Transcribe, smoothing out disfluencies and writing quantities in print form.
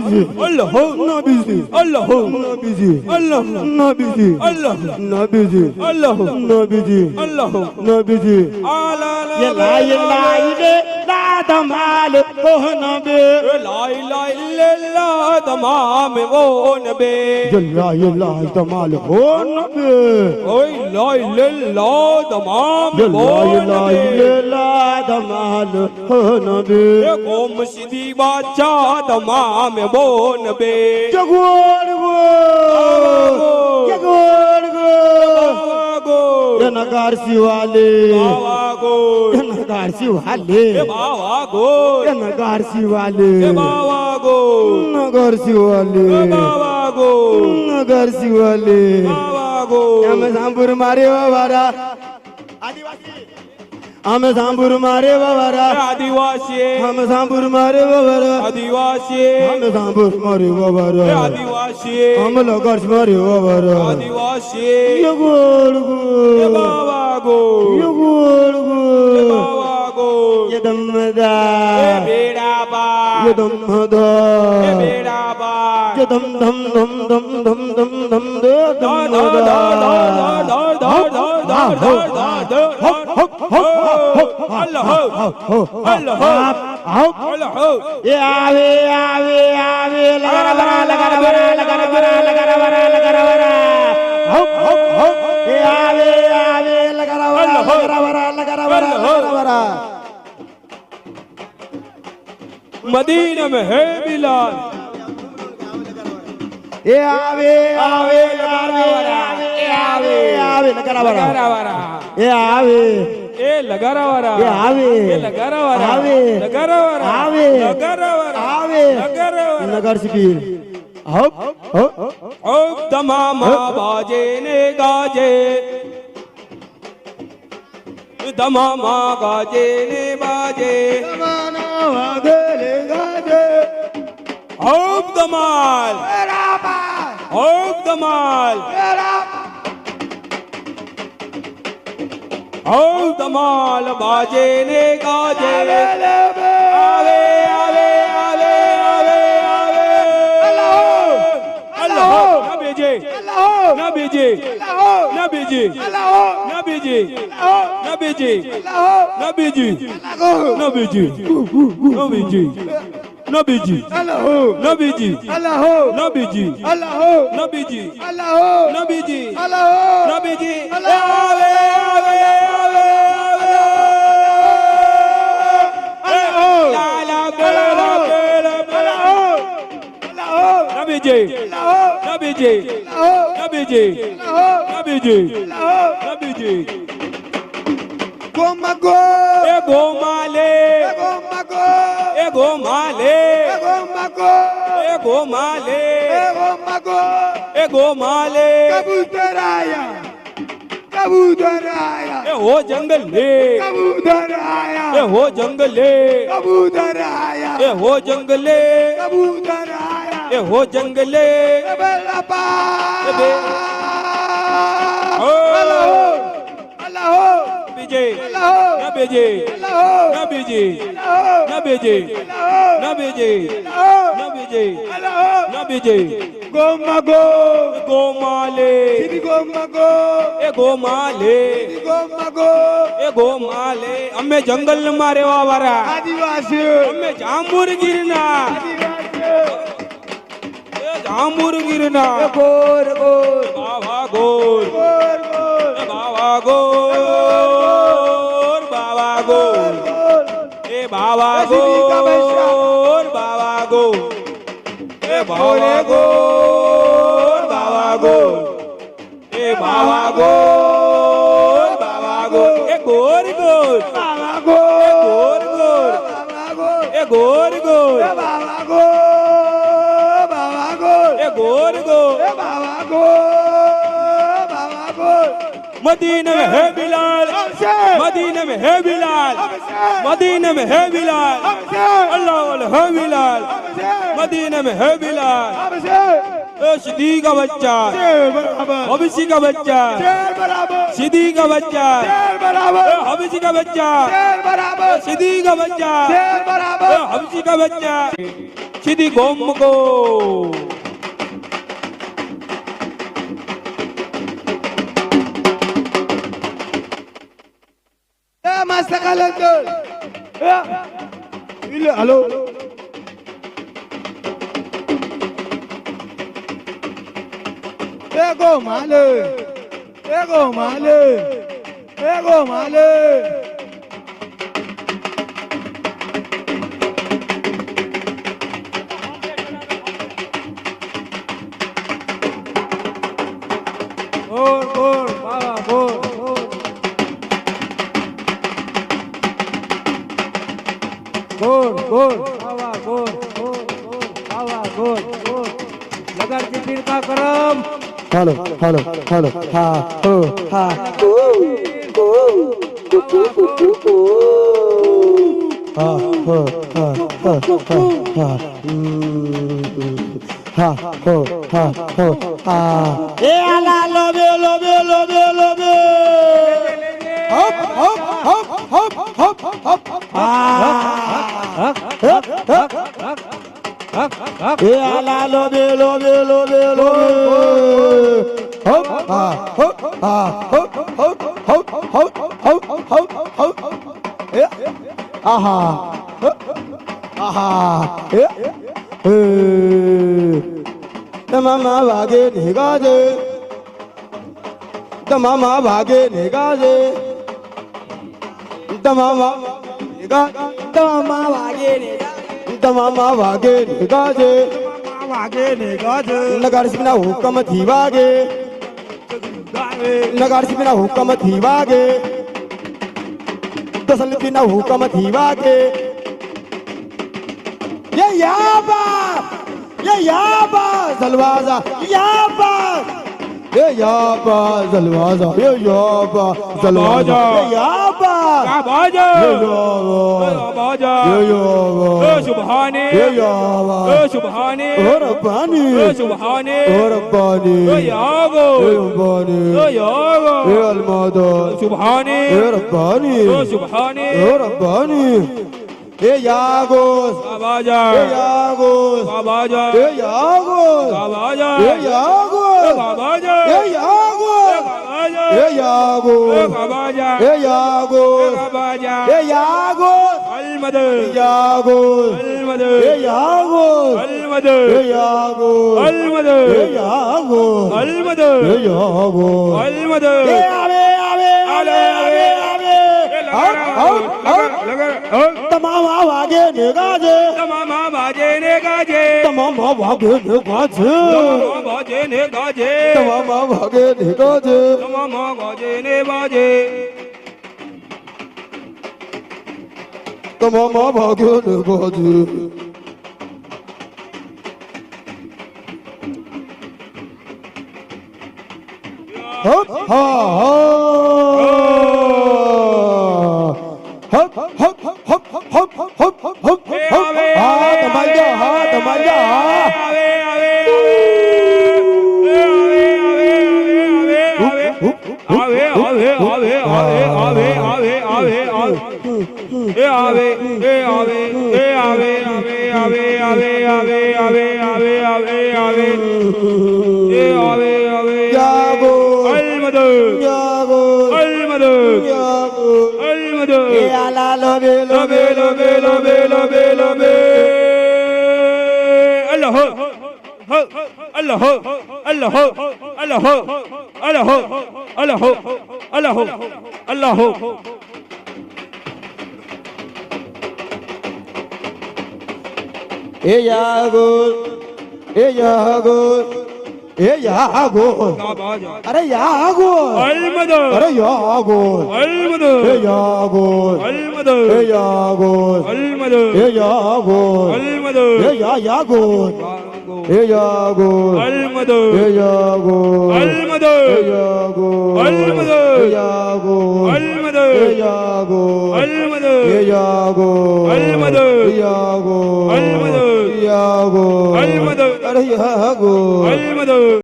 Nabiji, Allah, Nabiji, Allah, Nabiji, Allah, Nabiji, Allah, Nabiji, Allah, Nabiji, Allah, Nabiji. ala La ilaha illallah damal oh nabi. la ilaha illallah tamam wo nabi. La ilaha damal oh nabi. Oi la ilaha illallah tamam wo La ilaha nabi. illallah damal oh nabi. Om Siddhi Bacha tamam wo nabi. Jaguar go, Jaguar go. Go, Nagar siwale, Baba go, Nagar siwale, Baba go, Nagar siwale, Baba go, Nagar siwale, Baba go, Nagar siwale. Baba go. Hame Zambur mare babara, Adivasi. Hame Zambur mare babara, आदिवासी Hame Zambur mare babara, आदिवासी Hame Zambur mare babara, आदिवासी Hame Nagar mare babara. आदिवासी Jaguar go, बाबा गो Jaguar go. बाबा गो Yadamada, बेड़ा बा Yadamada, बेड़ा बा Yadam dam dam dam dam dam dam dam ये आवे आवे आवे लगा बरा लगा बरा लगा बरा लगा बरा लगा बरा ये आवे आवे लगा बरा लगा बरा लगा बरा मदीना में है बिलाल ये आवे आवे आवे आवे आवे लगा बरा ये आवे ए लगा रहा ये आवे लगा रहा आवे लगा रहा आवे लगा रहा आवे लगा रहा नगर सिपीर हप हप ओ दमामा बाजे ने गाजे दमामा गाजे ने बाजे माना वागले गाजे ओ दमाल ओ दमाल ओ दमाल बाजे ने गाजे आवे आवे आवे आवे आवे अल्लाह नबी जी नबी जी नबी जी नबी जी नबी जी नबी जी नबी जी नबी जी नबी जी नबी जी नबी जी नबी जी नबी जी नबी जी आवे आवे आवे नबी जी नबी जी नबी जी नबी जी नबी जी गोमगो ए गोमाले गोमगो ए गोमाले गोमगो ए गोमाले गोमगो ए गोमाले कबूतर आया कबूतर आया ए हो जंगल ले कबूतर आया ए हो जंगल ले कबूतर आया ए हो जंगल ले कबूतर आया ए हो जंगल ले बेलपा बे ओ अल्लाह बीजे नबी जी नबी जी नबी जी नबी जी नबी जी नबी जी गोमगो गोमाले सिद्धि गोमगो ए गोमाले गोमगो ए गोमाले अम्मे जंगल मारे वारा आदिवासी अम्मे जांबूर गिरना ए जांबूर गिरना गोर गोर बाबा गोर गोर गोर बाबा गोर बाबा गोर ए बाबा गोर बाबा गोर ए बाबा गोर बाबा गोर ए बाबा गोर बाबा गोर ए गोर गोर बाबा गोर गोर गोर बाबा गोर ए गोर गोर बाबा गोर बाबा गोर ए गोर गोर बाबा गोर बाबा गोर मदीने में है बिलाल मदीने में है बिलाल मदीने में है बिलाल अल्लाह है बिलाल मदीने में है बिलाल सिद्दी का बच्चा हबशी का बच्चा सिद्दी का बच्चा हबशी का बच्चा सिद्दी का बच्चा हबशी का बच्चा 시디 곰고 masa kalandol ile alo ego male ego male ego male bor baba bor गोर आवा गोर आवा गोर लगर की पीर का करम हेलो हेलो हेलो हा हो हा गो गो गो हा हो हा हा हा हो हा हो हा ए आला लोबे लोबे लोबे लोबे हप हप हप हप हप हप ए आला लोबे लोबे लोबे लोबे हप हा हप हा हप हप हप हप हप हप हप ए आहा आहा ए तमामा भागे निगाजे तमामा भागे निगाजे तमामा वागे निगाजे नगर से बिना हुक्म थी वागे नगर से बिना हुक्म थी वागे तसल बिना हुक्म थी वागे ये याबा जलवाजा याबा ये याबा जलवाजा ये याबा जलवाजा ये याबा बाजा ये याबा बाजा ये याबा सुभाने ये याबा सुभाने ओ रब्बानी सुभाने ओ रब्बानी यागो ए रब्बानी यागो ए अलमादा सुभाने ए रब्बानी सुभाने ओ रब्बानी ए यागोस बाजा ए यागोस बाजा ए यागोस बाजा ए यागोस बाजा ए यागोस ए यागोस बाजा ए यागोस बाजा ए यागोस अलमद यागोस अलमद ए यागोस अलमद ए यागोस अलमद ए यागोस अलमद ए यागोस अलमद ए आवे आवे आवे आवे आवे तमाम आवागे निगाजे तमाम बाजे ने गाजे तमाम आवागे निगाजे बाजे ने गाजे तमाम आवागे निगाजे तमाम गाजे ने बाजे तमाम आवागे निगाजे हप हा हप हप हप हप हप हप हा तमाजा आवे आवे आवे आवे आवे आवे आवे आवे आवे ए आवे ए आवे ए आवे आवे आवे आवे आवे आवे आवे आवे ए आवे आवे यागो अलमद यागो अलमद यागो अलमद ए आला लोबे लबे लबे लबे लबे लबे अल्लाह अल्लाह अल्लाह अल्लाह अल्लाह अल्लाह अल्लाह अल्लाह ए यागो ए यागो ए यागो अरे यागो अलमद अरे यागो अलमद ए यागो अलमद ए यागो अलमद ए यागो अलमद ए यागो ए यागो अलमद ए यागो अलमद ए यागो अलमद ए यागो अलमद ए यागो अलमद ए यागो अलमद ए यागो अलमद यागो अलमद अरे यागो अलमद